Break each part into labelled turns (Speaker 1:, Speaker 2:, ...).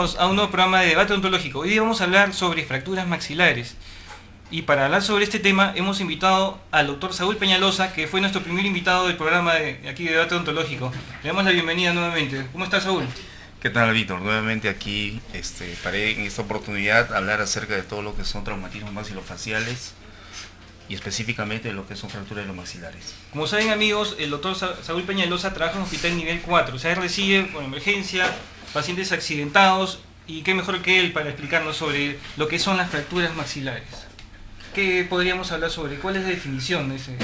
Speaker 1: bienvenidos a un nuevo programa de debate ontológico. Hoy día vamos a hablar sobre fracturas maxilares. Y para hablar sobre este tema hemos invitado al doctor Saúl Peñalosa, que fue nuestro primer invitado del programa de aquí de debate ontológico. Le damos la bienvenida nuevamente. ¿Cómo está, Saúl?
Speaker 2: ¿Qué tal, Víctor? Nuevamente aquí para en esta oportunidad hablar acerca de todo lo que son traumatismos maxilofaciales y específicamente de lo que son fracturas de los maxilares.
Speaker 1: Como saben, amigos, el doctor Saúl Peñalosa trabaja en un hospital nivel 4, o sea, él recibe con emergencia pacientes accidentados, y qué mejor que él para explicarnos sobre lo que son las fracturas maxilares. ¿Qué podríamos hablar sobre? ¿Cuál es la definición de ese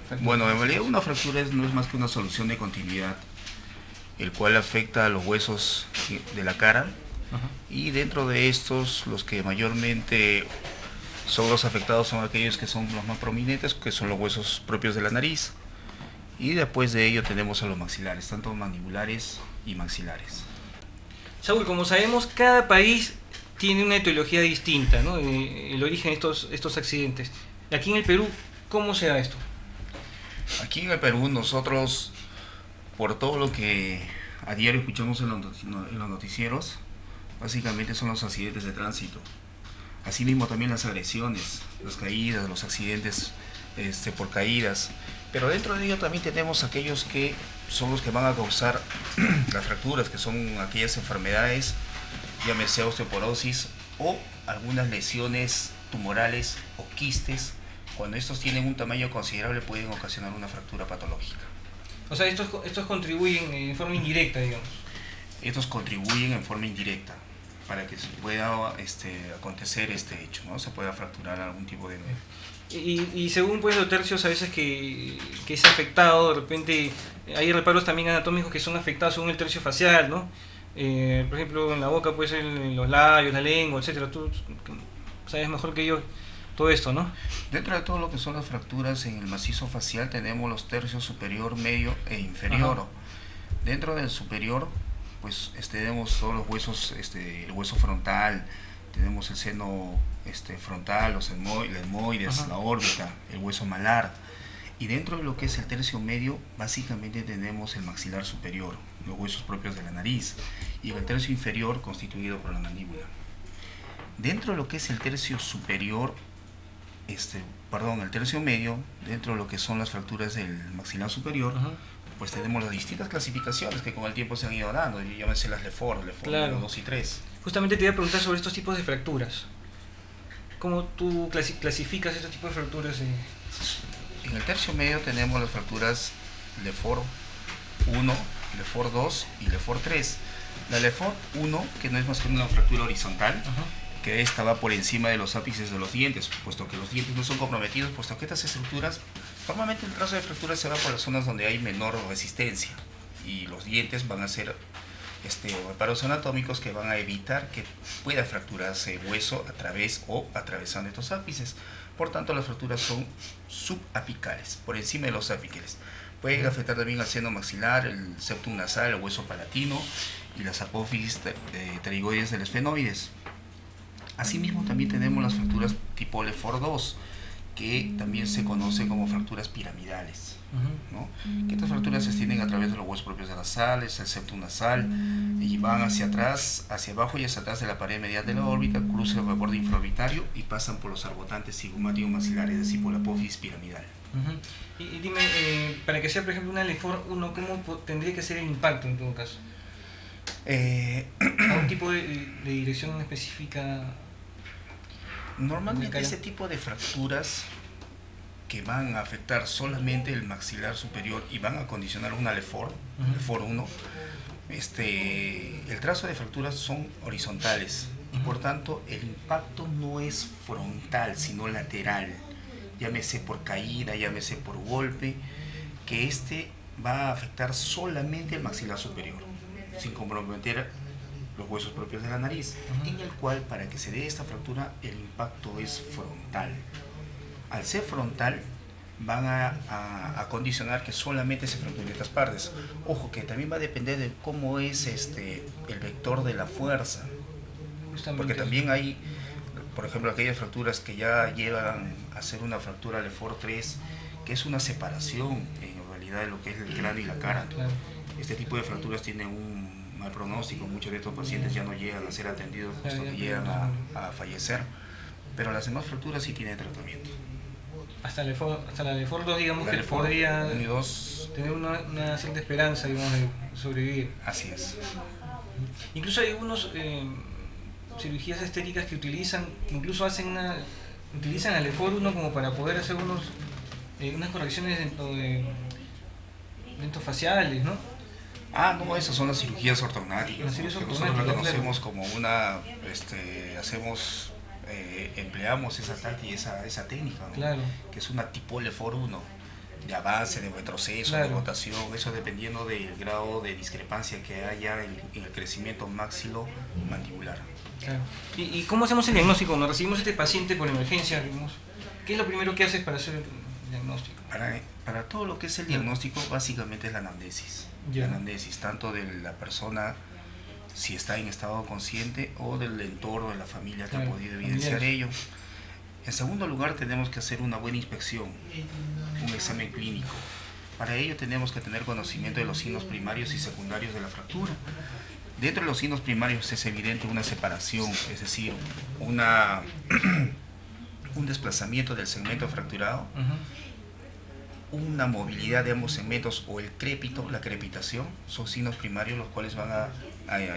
Speaker 1: fractura?
Speaker 2: Bueno, en realidad una fractura no es más que una solución de continuidad, el cual afecta a los huesos de la cara.
Speaker 1: Ajá.
Speaker 2: Y dentro de estos, los que mayormente son los afectados son aquellos que son los más prominentes, que son los huesos propios de la nariz. Y después de ello tenemos a los maxilares, tanto mandibulares y maxilares.
Speaker 1: Saúl, como sabemos, cada país tiene una etiología distinta, ¿no? El origen de estos accidentes. Aquí en el Perú, ¿cómo se da esto?
Speaker 2: Aquí en el Perú nosotros, por todo lo que a diario escuchamos en los noticieros, básicamente son los accidentes de tránsito. Asimismo también las agresiones, las caídas, los accidentes por caídas. Pero dentro de ello también tenemos aquellos que son los que van a causar las fracturas, que son aquellas enfermedades, llámese osteoporosis o algunas lesiones tumorales o quistes. Cuando estos tienen un tamaño considerable pueden ocasionar una fractura patológica.
Speaker 1: O sea, estos contribuyen en forma indirecta, digamos.
Speaker 2: Estos contribuyen en forma indirecta para que se pueda acontecer este hecho, ¿no? Se pueda fracturar algún tipo de...
Speaker 1: Y según pues, los tercios a veces que es afectado, de repente hay reparos también anatómicos que son afectados según el tercio facial, ¿no? Por ejemplo, en la boca puede ser en los labios, la lengua, etcétera. Tú sabes mejor que yo todo esto, ¿no?
Speaker 2: Dentro de todo lo que son las fracturas en el macizo facial tenemos los tercios superior, medio e inferior.
Speaker 1: Ajá.
Speaker 2: Dentro del superior pues tenemos todos los huesos, el hueso frontal, tenemos el seno frontal, los etmoides,
Speaker 1: Ajá.
Speaker 2: la órbita, el hueso malar. Y dentro de lo que es el tercio medio, básicamente tenemos el maxilar superior, los huesos propios de la nariz, y el tercio inferior constituido por la mandíbula. Dentro de lo que es el tercio superior, el tercio medio, dentro de lo que son las fracturas del maxilar superior,
Speaker 1: Ajá.
Speaker 2: pues tenemos las distintas clasificaciones que con el tiempo se han ido dando, y llámense las Lefort
Speaker 1: Claro.
Speaker 2: 1, 2 y 3.
Speaker 1: Justamente te iba a preguntar sobre estos tipos de fracturas. ¿Cómo tú clasificas estos tipos de fracturas?
Speaker 2: En el tercio medio tenemos las fracturas Lefort 1, Lefort 2 y Lefort 3. La Lefort 1, que no es más que una fractura horizontal,
Speaker 1: Ajá.
Speaker 2: que esta va por encima de los ápices de los dientes, puesto que los dientes no son comprometidos, puesto que estas estructuras, normalmente el trazo de fractura se va por las zonas donde hay menor resistencia, y los dientes van a ser reparos anatómicos que van a evitar que pueda fracturarse hueso a través o atravesando estos ápices. Por tanto, las fracturas son subapicales, por encima de los apicales. Pueden afectar también al seno maxilar, el septum nasal, el hueso palatino y las apófisis pterigoides del esfenoides. Asimismo, también tenemos las fracturas tipo Lefort 2, que también se conocen como fracturas piramidales, ¿no? Que estas fracturas se extienden a través de los huesos propios de las nasales, el septum nasal, y van hacia atrás, hacia abajo y hacia atrás de la pared medial de la órbita, cruzan el borde infraorbitario y pasan por los arbotantes zigumáticos maxilares, es decir, por la apófisis piramidal.
Speaker 1: Y dime, para que sea por ejemplo una Lefort 1, ¿cómo tendría que ser el impacto en todo caso? ¿Algún tipo de dirección específica?
Speaker 2: Normalmente este tipo de fracturas que van a afectar solamente el maxilar superior y van a condicionar una Lefort, Lefort 1, el trazo de fracturas son horizontales y por tanto el impacto no es frontal sino lateral, llámese por caída, llámese por golpe, que va a afectar solamente el maxilar superior sin comprometer los huesos propios de la nariz, en el cual para que se dé esta fractura el impacto es frontal. Al ser frontal van a condicionar que solamente se fracturen estas partes. Ojo que también va a depender de cómo es el vector de la fuerza, porque también hay, por ejemplo, aquellas fracturas que ya llevan a ser una fractura Lefort 3, que es una separación en realidad de lo que es el cráneo y la cara.
Speaker 1: Claro.
Speaker 2: Este tipo de fracturas tienen mal pronóstico. Muchos de estos pacientes ya no llegan a ser atendidos, puesto que llegan a fallecer, pero las demás fracturas sí tienen tratamiento.
Speaker 1: Hasta la Lefort 2, digamos,
Speaker 2: La
Speaker 1: que
Speaker 2: Lefort
Speaker 1: podría
Speaker 2: 1 y 2,
Speaker 1: tener una cierta esperanza, digamos, de sobrevivir.
Speaker 2: así es.
Speaker 1: Incluso hay algunos cirugías estéticas que incluso utilizan la Lefort 1 como para poder hacer unas correcciones dentro de dentos faciales, ¿no?
Speaker 2: Ah, no, esas son las cirugías ortognáticas,
Speaker 1: Las cirugías
Speaker 2: que nosotros la
Speaker 1: ortognáticas,
Speaker 2: conocemos como una, empleamos esa táctica y esa técnica, ¿no?
Speaker 1: Claro.
Speaker 2: Que es una tipo Lefort 1, de avance, de retroceso,
Speaker 1: Claro.
Speaker 2: de rotación, eso dependiendo del grado de discrepancia que haya en el crecimiento maxilomandibular.
Speaker 1: Claro. ¿Y cómo hacemos el diagnóstico? Cuando recibimos este paciente por emergencia, digamos, ¿qué es lo primero que haces para hacer el diagnóstico?
Speaker 2: Para todo lo que es el diagnóstico, básicamente es la anamnesis.
Speaker 1: Ya.
Speaker 2: La anamnesis, tanto de la persona, si está en estado consciente, o del entorno de la familia que
Speaker 1: Claro,
Speaker 2: ha podido evidenciar
Speaker 1: familiares.
Speaker 2: ello. En segundo lugar, tenemos que hacer una buena inspección, un examen clínico. Para ello tenemos que tener conocimiento de los signos primarios y secundarios de la fractura. Dentro de los signos primarios es evidente una separación, es decir, un desplazamiento del segmento fracturado, una movilidad de ambos segmentos o el crépito, la crepitación, son signos primarios los cuales van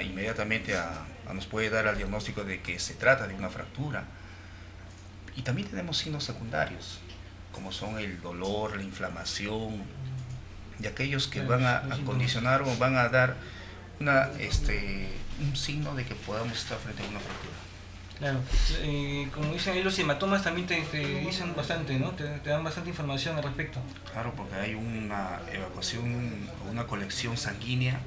Speaker 2: inmediatamente nos puede dar al diagnóstico de que se trata de una fractura. Y también tenemos signos secundarios, como son el dolor, la inflamación, de aquellos que van a condicionar o van a dar un signo de que podamos estar frente a una fractura.
Speaker 1: Claro, como dicen ahí, los hematomas también te dicen bastante, ¿no? Te dan bastante información al respecto.
Speaker 2: Claro, porque hay una evacuación, una colección sanguínea,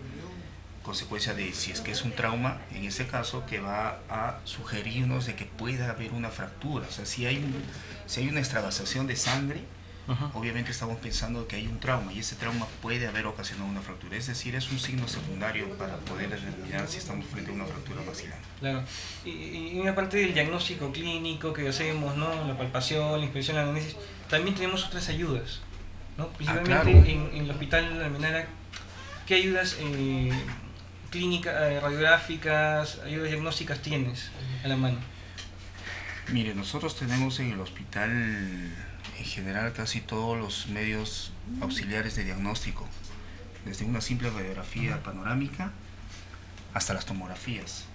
Speaker 2: consecuencia de si es que es un trauma, en ese caso, que va a sugerirnos de que pueda haber una fractura. O sea, si hay una extravasación de sangre, obviamente estamos pensando que hay un trauma y ese trauma puede haber ocasionado una fractura. Es decir, es un signo secundario para poder determinar si estamos frente a una fractura maxilar.
Speaker 1: Claro. Y una parte del diagnóstico clínico que hacemos, ¿no? La palpación, la inspección, la análisis, también tenemos otras ayudas, ¿no? Principalmente
Speaker 2: claro.
Speaker 1: en el Hospital Almenara, ¿qué ayudas clínicas, radiográficas, ayudas diagnósticas tienes a la mano?
Speaker 2: Mire, nosotros tenemos en el hospital en general casi todos los medios auxiliares de diagnóstico, desde una simple radiografía panorámica hasta las tomografías.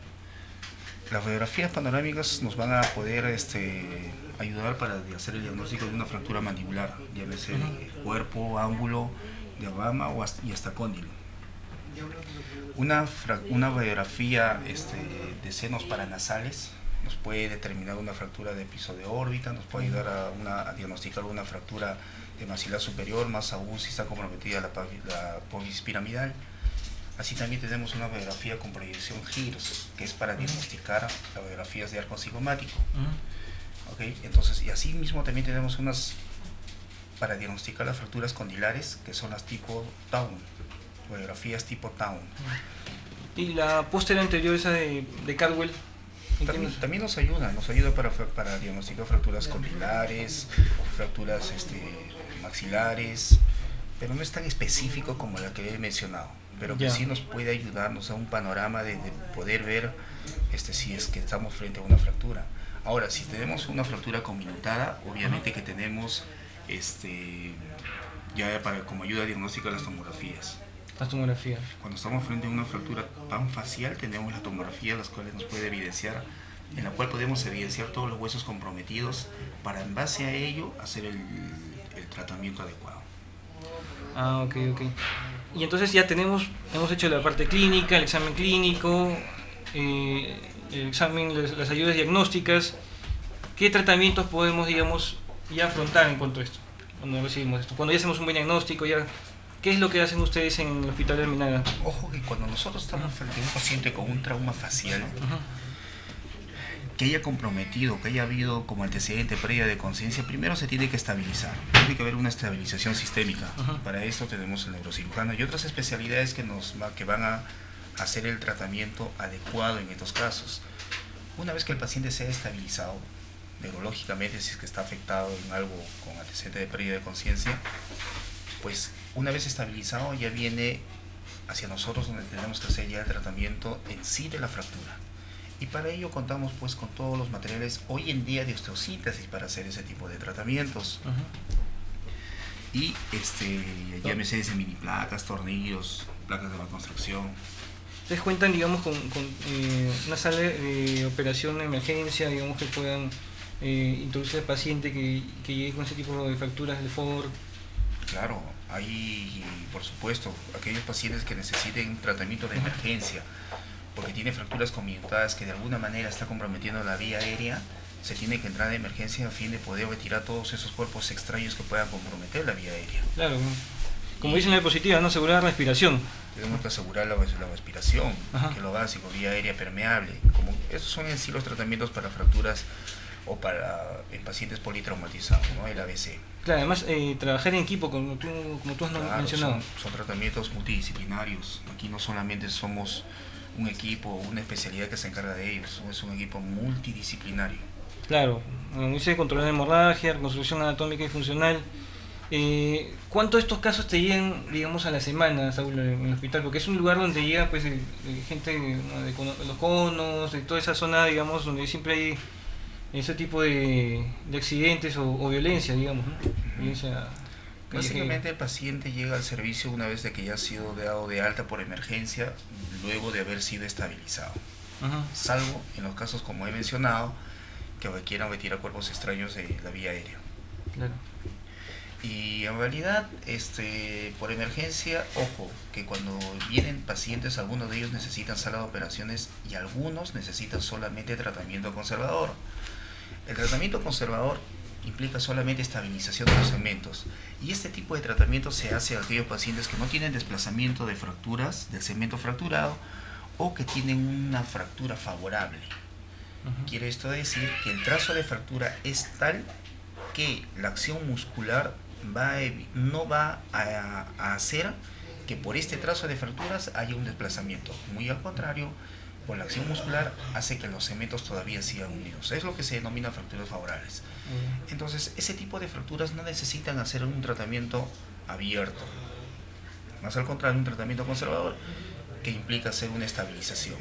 Speaker 2: Las radiografías panorámicas nos van a poder ayudar para hacer el diagnóstico de una fractura mandibular, llámese cuerpo, ángulo, diafragma y hasta cóndilo. Una radiografía de senos paranasales nos puede determinar una fractura de piso de órbita, nos puede ayudar a diagnosticar una fractura de maxilar superior, más aún si está comprometida la pelvis piramidal. Así también tenemos una radiografía con proyección GIRS, que es para diagnosticar radiografías de arco cigomático. ¿Okay? Entonces, y así mismo también tenemos unas para diagnosticar las fracturas condilares, que son las tipo Town, radiografías tipo Town.
Speaker 1: ¿Y la posterior anterior, esa de Caldwell?
Speaker 2: También nos ayuda para diagnosticar fracturas condilares, fracturas maxilares, pero no es tan específico como la que he mencionado, pero que sí nos puede ayudar, nos da un panorama de poder ver si es que estamos frente a una fractura. Ahora, si tenemos una fractura conminutada, obviamente que tenemos como ayuda diagnóstica las tomografías.
Speaker 1: Las tomografías.
Speaker 2: Cuando estamos frente a una fractura panfacial, tenemos la tomografía, las cuales nos puede evidenciar, en la cual podemos evidenciar todos los huesos comprometidos para en base a ello hacer el tratamiento adecuado.
Speaker 1: Ah, ok. Y entonces ya hemos hecho la parte clínica, el examen clínico, el examen, las ayudas diagnósticas. ¿Qué tratamientos podemos, digamos, ya afrontar en cuanto a esto? Cuando recibimos esto, cuando ya hacemos un buen diagnóstico, ¿qué es lo que hacen ustedes en el Hospital de Almenara?
Speaker 2: Ojo que cuando nosotros estamos frente a un paciente con un trauma facial, que haya comprometido, que haya habido como antecedente pérdida de conciencia, primero se tiene que estabilizar. Tiene que haber una estabilización sistémica. Para esto tenemos el neurocirujano y otras especialidades que van a hacer el tratamiento adecuado en estos casos. Una vez que el paciente sea estabilizado neurológicamente, si es que está afectado en algo con antecedente de pérdida de conciencia, pues una vez estabilizado ya viene hacia nosotros, donde tenemos que hacer ya el tratamiento en sí de la fractura. Y para ello contamos pues con todos los materiales hoy en día de osteosíntesis para hacer ese tipo de tratamientos. Y llámese desde mini placas, tornillos, placas de la construcción.
Speaker 1: ¿Ustedes cuentan, digamos, con una sala de operación de emergencia, digamos, que puedan introducir al paciente que llegue con ese tipo de fracturas de FOR?
Speaker 2: Claro, hay, por supuesto, aquellos pacientes que necesiten tratamiento de emergencia, porque tiene fracturas comiutadas que de alguna manera está comprometiendo la vía aérea, se tiene que entrar de emergencia a fin de poder retirar todos esos cuerpos extraños que puedan comprometer la vía aérea.
Speaker 1: Claro, como dicen en la diapositiva, ¿no? Asegurar la respiración.
Speaker 2: Tenemos que asegurar la respiración,
Speaker 1: Ajá.
Speaker 2: que es lo básico, vía aérea permeable. Como esos son en sí los tratamientos para fracturas o para en pacientes politraumatizados, ¿no? El ABC.
Speaker 1: Claro, además trabajar en equipo, como tú has
Speaker 2: Claro,
Speaker 1: mencionado.
Speaker 2: son tratamientos multidisciplinarios. Aquí no solamente somos un equipo o una especialidad que se encarga de ellos, es un equipo multidisciplinario.
Speaker 1: Claro, como dice, controlar la hemorragia, reconstrucción anatómica y funcional. ¿Cuántos de estos casos te llegan, digamos, a la semana, Saúl, en el hospital? Porque es un lugar donde llega pues gente, ¿no? de los conos, de toda esa zona, digamos, donde siempre hay ese tipo de accidentes o violencia, digamos, ¿no? Violencia callejera.
Speaker 2: Básicamente el paciente llega al servicio una vez de que ya ha sido dado de alta por emergencia, luego de haber sido estabilizado.
Speaker 1: Ajá.
Speaker 2: Salvo en los casos, como he mencionado, que requieran retirar cuerpos extraños de la vía aérea.
Speaker 1: Claro.
Speaker 2: Y en realidad, por emergencia, ojo, que cuando vienen pacientes, algunos de ellos necesitan sala de operaciones y algunos necesitan solamente tratamiento conservador. El tratamiento conservador implica solamente estabilización de los segmentos, y este tipo de tratamiento se hace a aquellos pacientes que no tienen desplazamiento de fracturas del segmento fracturado o que tienen una fractura favorable. Quiere esto decir que el trazo de fractura es tal que la acción muscular no va a hacer que por este trazo de fracturas haya un desplazamiento. Muy al contrario, por la acción muscular hace que los segmentos todavía sigan unidos. Es lo que se denomina fracturas favorables. Entonces, ese tipo de fracturas no necesitan hacer un tratamiento abierto. Más al contrario, un tratamiento conservador que implica hacer una estabilización.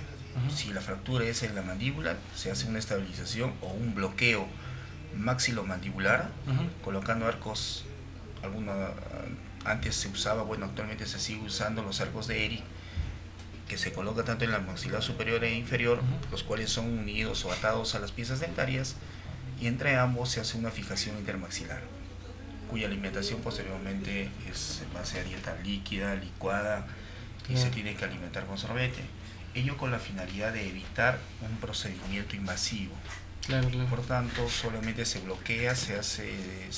Speaker 2: Si la fractura es en la mandíbula, se hace una estabilización o un bloqueo maxilomandibular, colocando arcos. Antes se usaba, actualmente se sigue usando los arcos de Ehring, que se coloca tanto en la maxilar superior e inferior, los cuales son unidos o atados a las piezas dentarias, y entre ambos se hace una fijación intermaxilar, cuya alimentación posteriormente es en base a dieta líquida, licuada, y se tiene que alimentar con sorbete. Ello con la finalidad de evitar un procedimiento invasivo.
Speaker 1: Claro.
Speaker 2: Por tanto, solamente se bloquea, se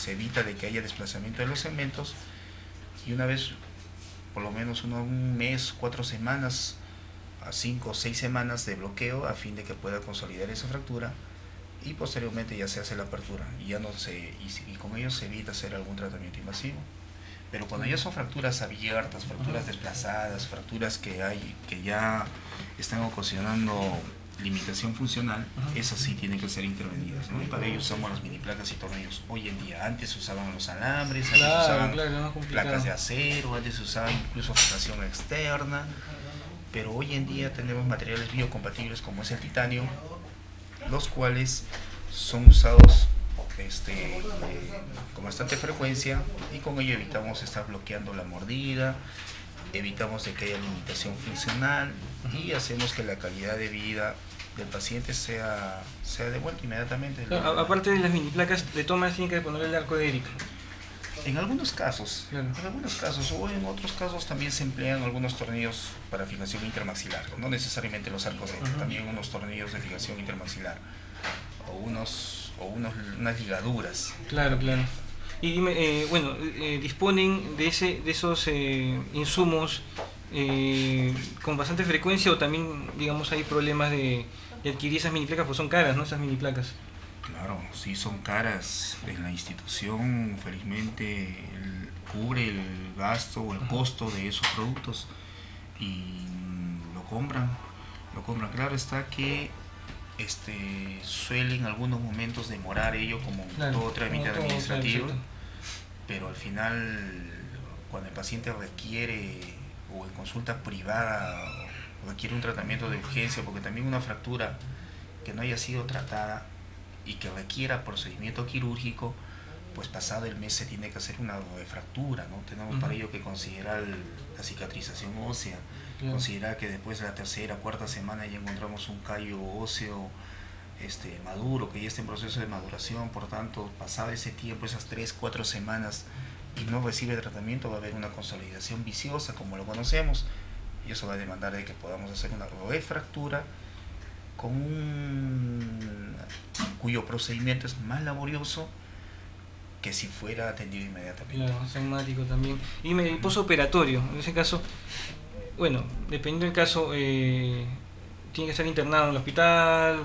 Speaker 2: evita de que haya desplazamiento de los segmentos, y una vez, por lo menos un mes, 4 semanas, a 5 o 6 semanas de bloqueo a fin de que pueda consolidar esa fractura, y posteriormente ya se hace la apertura y con ello se evita hacer algún tratamiento invasivo. Pero cuando ya son fracturas abiertas, fracturas desplazadas, fracturas que ya están ocasionando limitación funcional, esas sí tienen que ser intervenidas, ¿no? Y para ello usamos las mini placas y tornillos. Hoy en día, antes se usaban los alambres, antes se usaban placas de acero, antes se usaba incluso fijación externa, pero hoy en día tenemos materiales biocompatibles como es el titanio, los cuales son usados con bastante frecuencia, y con ello evitamos estar bloqueando la mordida, evitamos de que haya limitación funcional y hacemos que la calidad de vida del paciente sea devuelta inmediatamente.
Speaker 1: Aparte de las mini placas, de todas tienen que ponerle el arco de Ehring.
Speaker 2: En algunos casos,
Speaker 1: Claro.
Speaker 2: O en otros casos también se emplean algunos tornillos para fijación intermaxilar, no necesariamente los arcos de Ehring, también unos tornillos de fijación intermaxilar o unas ligaduras.
Speaker 1: Claro. Y dime, ¿disponen de esos insumos con bastante frecuencia, o también, digamos, hay problemas de adquirir esas mini placas, pues son caras, ¿no? Esas mini placas.
Speaker 2: Claro, sí son caras. En la institución, felizmente, cubre el gasto o el costo de esos productos y lo compran. Claro está que suele en algunos momentos demorar ello, como todo trámite administrativo, pero al final, cuando el paciente requiere o en consulta privada o requiere un tratamiento de urgencia, porque también una fractura que no haya sido tratada y que requiera procedimiento quirúrgico, pues pasado el mes se tiene que hacer una fractura, ¿no? Tenemos para ello que considerar la cicatrización ósea, considerar que después de la tercera, cuarta semana ya encontramos un callo óseo maduro, que ya está en proceso de maduración. Por tanto, pasado ese tiempo, esas 3, 4 semanas, y no recibe tratamiento, va a haber una consolidación viciosa, como lo conocemos, y eso va a demandar de que podamos hacer una refractura cuyo procedimiento es más laborioso que si fuera atendido inmediatamente.
Speaker 1: Claro, traumático también. Y el posoperatorio, en ese caso, bueno, dependiendo del caso, tiene que estar internado en el hospital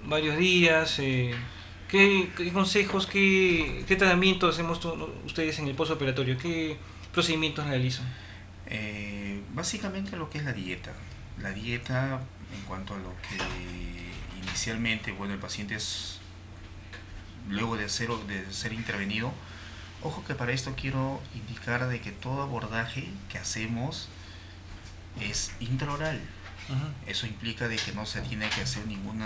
Speaker 1: varios días. ¿Qué consejos, qué tratamientos hacemos ustedes en el posoperatorio? ¿Qué procedimientos realizan?
Speaker 2: Básicamente lo que es la dieta. La dieta, en cuanto a lo que inicialmente, bueno, el paciente es, luego de ser intervenido, ojo que para esto quiero indicar de que todo abordaje que hacemos es intraoral. Eso implica de que no se tiene que hacer ningún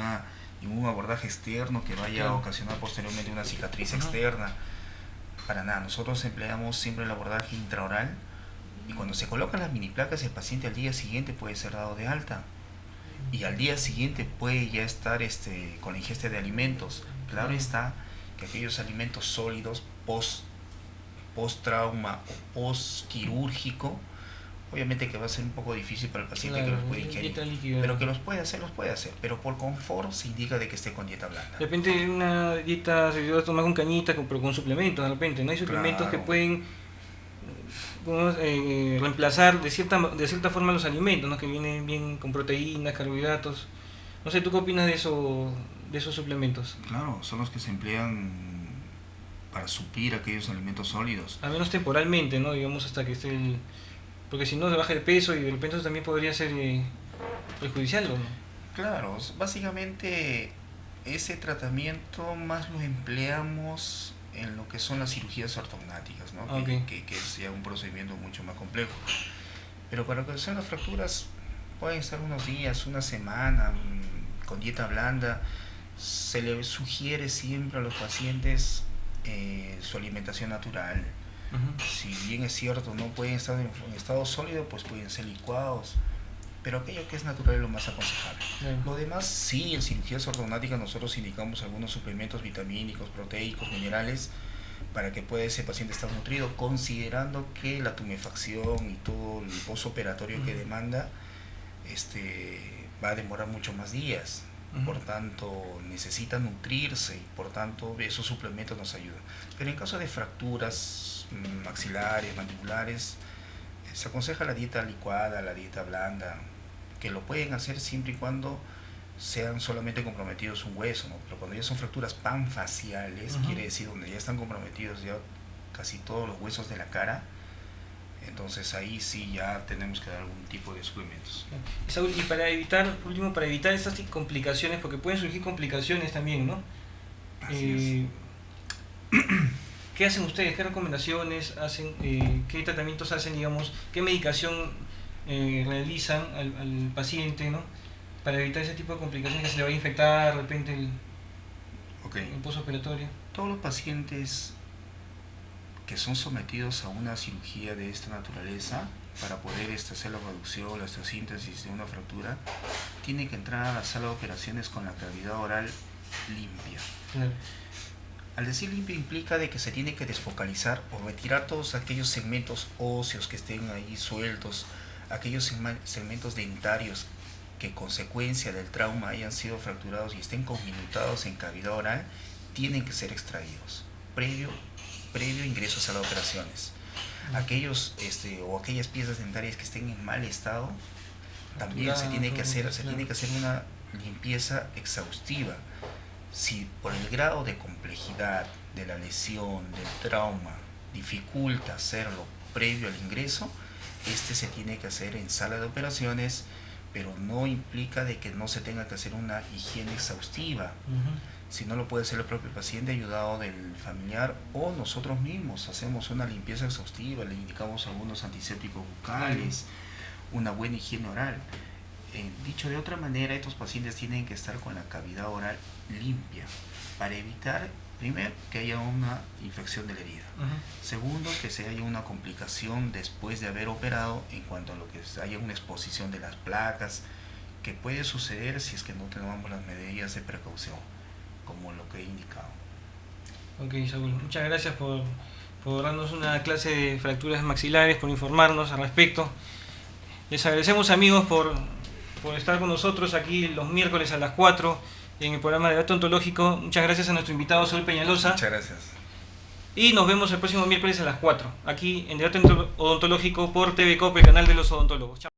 Speaker 2: abordaje externo que vaya a ocasionar posteriormente una cicatriz externa. Para nada, nosotros empleamos siempre el abordaje intraoral, y cuando se colocan las mini placas el paciente al día siguiente puede ser dado de alta, y al día siguiente puede ya estar con la ingesta de alimentos. Claro está que aquellos alimentos sólidos post trauma o post quirúrgico, obviamente que va a ser un poco difícil para el paciente, claro, que los puede ingerir, pero que los puede hacer, pero por confort se indica de que esté con dieta blanda.
Speaker 1: De repente una dieta se va a tomar con cañita, pero con suplementos, de repente, ¿no? Hay suplementos, claro, que pueden reemplazar de cierta forma los alimentos, ¿no? Que vienen bien con proteínas, carbohidratos. No sé, ¿tú qué opinas de esos suplementos?
Speaker 2: Claro, son los que se emplean para suplir aquellos alimentos sólidos.
Speaker 1: Al menos temporalmente, ¿no? Digamos hasta que esté porque si no se baja el peso y de repente eso también podría ser perjudicial, ¿no?
Speaker 2: Claro, básicamente ese tratamiento más lo empleamos en lo que son las cirugías ortognáticas, ¿no? Que es ya un procedimiento mucho más complejo. Pero para lo que son las fracturas pueden estar unos días, una semana, con dieta blanda. Se le sugiere siempre a los pacientes su alimentación natural. Si bien es cierto, no pueden estar en estado sólido, pues pueden ser licuados, pero aquello que es natural es lo más aconsejable. Lo demás, sí, en cirugías ortognáticas nosotros indicamos algunos suplementos vitamínicos, proteicos, minerales, para que pueda ese paciente estar nutrido, considerando que la tumefacción y todo el postoperatorio que demanda va a demorar mucho más días. Por tanto necesita nutrirse y por tanto esos suplementos nos ayudan. Pero en caso de fracturas maxilares, mandibulares, se aconseja la dieta licuada, la dieta blanda, que lo pueden hacer siempre y cuando sean solamente comprometidos un hueso, ¿no? Pero cuando ya son fracturas panfaciales, quiere decir donde ya están comprometidos ya casi todos los huesos de la cara, entonces ahí sí ya tenemos que dar algún tipo de suplementos.
Speaker 1: Saúl, y para evitar estas complicaciones, porque pueden surgir complicaciones también, ¿no? ¿Qué hacen ustedes? ¿Qué recomendaciones hacen? ¿Qué tratamientos hacen, digamos? ¿Qué medicación realizan al paciente, ¿no? Para evitar ese tipo de complicaciones, que se le vaya a infectar de repente el postoperatorio.
Speaker 2: Todos los pacientes que son sometidos a una cirugía de esta naturaleza, para poder hacer la reducción, la osteosíntesis de una fractura, tienen que entrar a la sala de operaciones con la cavidad oral limpia.
Speaker 1: Claro.
Speaker 2: Al decir limpia implica de que se tiene que desfocalizar o retirar todos aquellos segmentos óseos que estén ahí sueltos, aquellos segmentos dentarios que consecuencia del trauma hayan sido fracturados y estén conminutados en cavidad oral, tienen que ser extraídos previo ingreso a sala de operaciones. Aquellos o aquellas piezas dentarias que estén en mal estado, también se tiene que hacer una limpieza exhaustiva. Si por el grado de complejidad de la lesión, del trauma, dificulta hacerlo previo al ingreso, se tiene que hacer en sala de operaciones, pero no implica de que no se tenga que hacer una higiene exhaustiva. Si no lo puede hacer el propio paciente, ayudado del familiar, o nosotros mismos hacemos una limpieza exhaustiva, le indicamos algunos antisépticos bucales, una buena higiene oral. Dicho de otra manera, estos pacientes tienen que estar con la cavidad oral limpia para evitar, primero, que haya una infección de la herida. Segundo, que se haya una complicación después de haber operado en cuanto a lo que haya una exposición de las placas, que puede suceder si es que no tomamos las medidas de precaución, como lo que he indicado.
Speaker 1: Ok, Saúl, muchas gracias por darnos una clase de fracturas maxilares, por informarnos al respecto. Les agradecemos, amigos, por estar con nosotros aquí los miércoles a las 4 en el programa de Debate Odontológico. Muchas gracias a nuestro invitado Saúl Peñalosa.
Speaker 2: Muchas gracias.
Speaker 1: Y nos vemos el próximo miércoles a las 4, aquí en Debate Odontológico por TV Copa, el canal de los odontólogos. Chao.